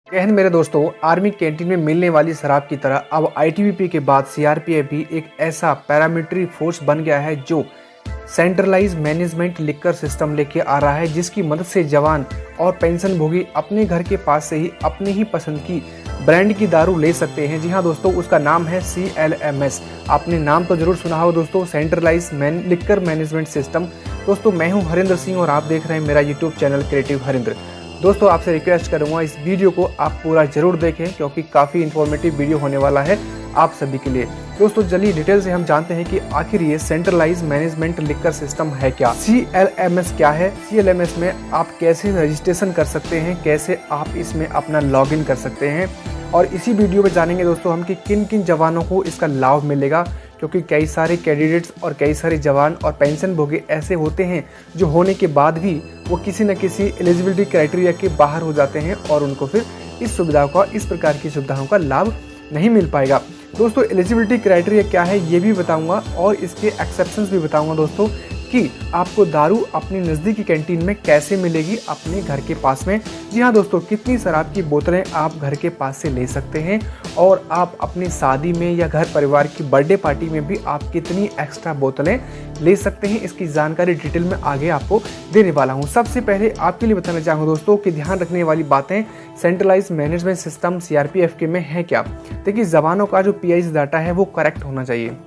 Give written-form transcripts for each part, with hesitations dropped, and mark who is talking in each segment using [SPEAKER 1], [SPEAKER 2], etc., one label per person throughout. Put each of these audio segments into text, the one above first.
[SPEAKER 1] जय हिंद मेरे दोस्तों। आर्मी कैंटीन में मिलने वाली शराब की तरह अब आईटीबीपी के बाद सीआरपीएफ भी एक ऐसा पैरामिलिट्री फोर्स बन गया है जो सेंट्रलाइज मैनेजमेंट लिकर सिस्टम लेके आ रहा है, जिसकी मदद से जवान और पेंशन भोगी अपने घर के पास से ही अपनी ही पसंद की ब्रांड की दारू ले सकते हैं। जी हाँ दोस्तों, उसका नाम है CLMS। आपने नाम तो जरूर सुना हो दोस्तों, सेंट्रलाइज लिकर मैनेजमेंट सिस्टम। दोस्तों मैं हूँ हरिंद्र सिंह और आप देख रहे हैं मेरा यूट्यूब चैनल क्रिएटिव हरिंद्र। दोस्तों आपसे रिक्वेस्ट करूंगा इस वीडियो को आप पूरा जरूर देखें, क्योंकि काफ़ी इन्फॉर्मेटिव वीडियो होने वाला है आप सभी के लिए। दोस्तों चलिए डिटेल से हम जानते हैं कि आखिर ये सेंट्रलाइज मैनेजमेंट लिकर सिस्टम है क्या। CLMS क्या है, CLMS में आप कैसे रजिस्ट्रेशन कर सकते हैं, कैसे आप इसमें अपना लॉगिन कर सकते हैं, और इसी वीडियो में जानेंगे दोस्तों हम कि किन किन जवानों को इसका लाभ मिलेगा। क्योंकि कई सारे कैंडिडेट्स और कई सारे जवान और पेंशन भोगी ऐसे होते हैं जो होने के बाद भी वो किसी न किसी एलिजिबिलिटी क्राइटेरिया के बाहर हो जाते हैं और उनको फिर इस प्रकार की सुविधाओं का लाभ नहीं मिल पाएगा। दोस्तों एलिजिबिलिटी क्राइटेरिया क्या है ये भी बताऊंगा और इसके एक्सेप्शंस भी बताऊंगा दोस्तों कि आपको दारू अपनी नज़दीकी कैंटीन में कैसे मिलेगी अपने घर के पास में। जी हाँ दोस्तों, कितनी शराब की बोतलें आप घर के पास से ले सकते हैं और आप अपनी शादी में या घर परिवार की बर्थडे पार्टी में भी आप कितनी एक्स्ट्रा बोतलें ले सकते हैं, इसकी जानकारी डिटेल में आगे आपको देने वाला हूँ। सबसे पहले आपके लिए बताना चाहूँगा दोस्तों कि ध्यान रखने वाली बातें सेंट्रलाइज मैनेजमेंट सिस्टम CRPF के में है क्या। देखिए जवानों का जो PIC डाटा है वो करेक्ट होना चाहिए।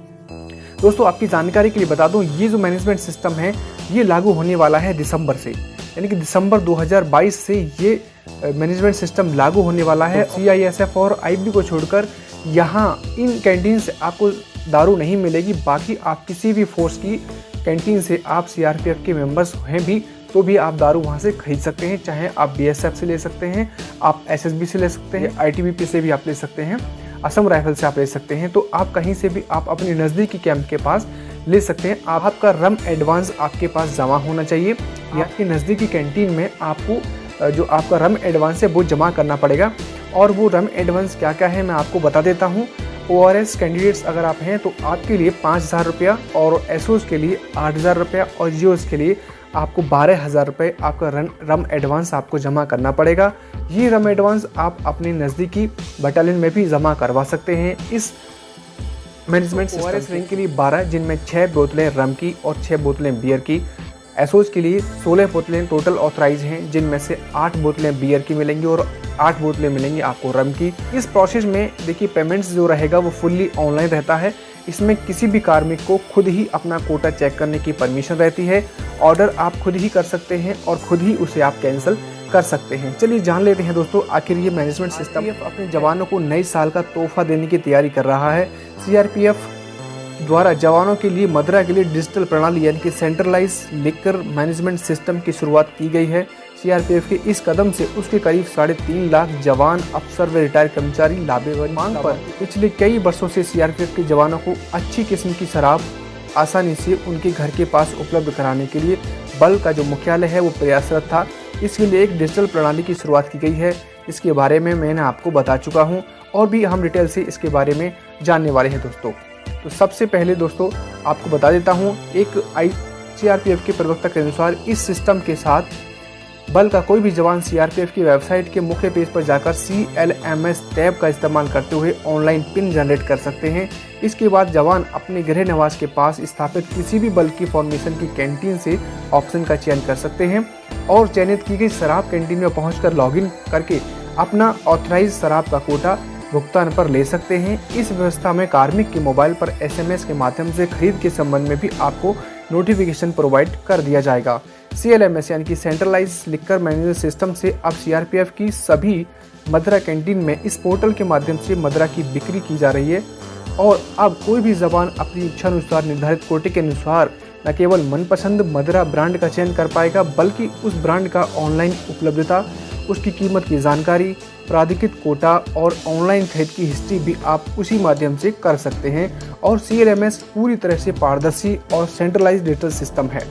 [SPEAKER 1] दोस्तों आपकी जानकारी के लिए बता दूं, ये जो मैनेजमेंट सिस्टम है ये लागू होने वाला है दिसंबर से, यानी कि दिसंबर 2022 से ये मैनेजमेंट सिस्टम लागू होने वाला है। CISF और IB को छोड़कर यहाँ इन कैंटीन से आपको दारू नहीं मिलेगी। बाकी आप किसी भी फोर्स की कैंटीन से आप CRPF के मेंबर्स हैं भी तो भी आप दारू वहाँ से खरीद सकते हैं। चाहे आप BSF से ले सकते हैं, आप SSB से ले सकते हैं, ITBP से भी आप ले सकते हैं, असम राइफल से आप ले सकते हैं। तो आप कहीं से भी आप अपनी नज़दीकी कैंप के पास ले सकते हैं। आपका रम एडवांस आपके पास जमा होना चाहिए या आपकी नज़दीकी कैंटीन में आपको जो आपका रम एडवांस है वो जमा करना पड़ेगा। और वो रम एडवांस क्या क्या है मैं आपको बता देता हूँ। ORS कैंडिडेट्स अगर आप हैं तो आपके लिए 5,000 रुपया, और SOs के लिए 8,000 रुपया, और GOs के लिए आपको 12,000 रुपये आपका रम एडवांस आपको जमा करना पड़ेगा। ये रम एडवांस आप अपने नज़दीकी बटालियन में भी जमा करवा सकते हैं। इस मैनेजमेंट ORS रैंक के लिए 12, जिनमें 6 बोतलें रम की और 6 बोतलें बियर की। SOs के लिए 16 बोतलें टोटल ऑथराइज हैं, जिनमें से 8 बोतलें बियर की मिलेंगी और 8 बोतलें मिलेंगी आपको रम की। इस प्रोसेस में देखिए पेमेंट्स जो रहेगा वो फुल्ली ऑनलाइन रहता है। इसमें किसी भी कार्मिक को खुद ही अपना कोटा चेक करने की परमिशन रहती है। ऑर्डर आप खुद ही कर सकते हैं और खुद ही उसे आप कैंसिल कर सकते हैं। चलिए जान लेते हैं दोस्तों आखिर ये मैनेजमेंट सिस्टम अपने जवानों को नए साल का तोहफा देने की तैयारी कर रहा है। CRPF द्वारा जवानों के लिए मदरा के लिए डिजिटल प्रणाली यानी कि सेंट्रलाइज लिकर मैनेजमेंट सिस्टम की शुरुआत की गई है। CRPF के इस कदम से उसके करीब 3.5 लाख जवान, अफसर व रिटायर्ड कर्मचारी लाभेवन। मांग पर पिछले कई वर्षों से CRPF के जवानों को अच्छी किस्म की शराब आसानी से उनके घर के पास उपलब्ध कराने के लिए बल का जो मुख्यालय है वो प्रयासरत था। इसके लिए एक डिजिटल प्रणाली की शुरुआत की गई है। इसके बारे में मैंने आपको बता चुका हूँ और भी हम डिटेल से इसके बारे में जानने वाले हैं दोस्तों। तो सबसे पहले दोस्तों आपको बता देता हूँ, एक CRPF के प्रवक्ता के अनुसार इस सिस्टम के साथ बल का कोई भी जवान CRPF की वेबसाइट के मुख्य पेज पर जाकर CLMS टैब का इस्तेमाल करते हुए ऑनलाइन पिन जनरेट कर सकते हैं। इसके बाद जवान अपने गृह निवास के पास स्थापित किसी भी बल की फॉर्मेशन की कैंटीन से ऑप्शन का चयन कर सकते हैं और चयनित की गई शराब कैंटीन में पहुंचकर लॉगिन करके अपना ऑथराइज शराब का कोटा भुगतान पर ले सकते हैं। इस व्यवस्था में कार्मिक के मोबाइल पर SMS के माध्यम से खरीद के संबंध में भी आपको नोटिफिकेशन प्रोवाइड कर दिया जाएगा। CLMS यानी कि सेंट्रलाइज लिकर मैनेजमेंट सिस्टम से अब CRPF की सभी मदरा कैंटीन में इस पोर्टल के माध्यम से मदरा की बिक्री की जा रही है। और अब कोई भी जवान अपनी इच्छा अनुसार निर्धारित कोटे के अनुसार न केवल मनपसंद मदरा ब्रांड का चयन कर पाएगा, बल्कि उस ब्रांड का ऑनलाइन उपलब्धता, उसकी कीमत की जानकारी, प्राधिकृत कोटा और ऑनलाइन खरीद की हिस्ट्री भी आप उसी माध्यम से कर सकते हैं। और CLMS पूरी तरह से पारदर्शी और सेंट्रलाइज्ड डिजिटल सिस्टम है।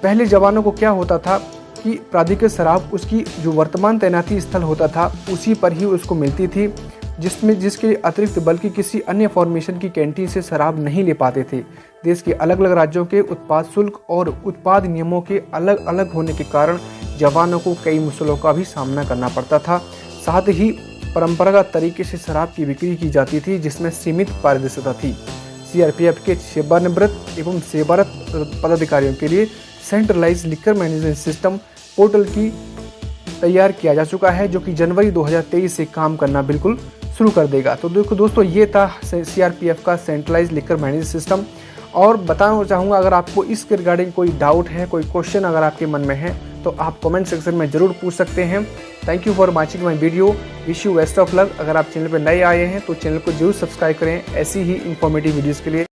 [SPEAKER 1] पहले जवानों को क्या होता था कि प्राधिकृत शराब उसकी जो वर्तमान तैनाती स्थल होता था उसी पर ही उसको मिलती थी, जिसके अतिरिक्त बल्कि किसी अन्य फॉर्मेशन की कैंटीन से शराब नहीं ले पाते थे। देश के अलग अलग राज्यों के उत्पाद शुल्क और उत्पाद नियमों के अलग अलग होने के कारण जवानों को कई मुश्किलों का भी सामना करना पड़ता था। साथ ही परंपरागत तरीके से शराब की बिक्री की जाती थी, जिसमें सीमित पारदर्शिता थी। सीआरपीएफ के सेवानिवृत्त एवं सेवारत पदाधिकारियों के लिए centralize liquor management system portal की तैयार किया जा चुका है, जो कि जनवरी 2023 से काम करना बिल्कुल शुरू कर देगा। तो देखो दोस्तों, ये था सीआरपीएफ का सेंट्रलाइज लिकर मैनेजमेंट सिस्टम। और बताना चाहूँगा, अगर आपको इसके रिगार्डिंग कोई डाउट है, कोई क्वेश्चन अगर आपके मन में है, तो आप कमेंट सेक्शन में ज़रूर पूछ सकते हैं। Thank you for watching my video. Wish you best of luck. अगर आप चैनल पर नए आए हैं तो चैनल को जरूर सब्सक्राइब करें ऐसी ही इंफॉर्मेटिव वीडियोज़ के लिए।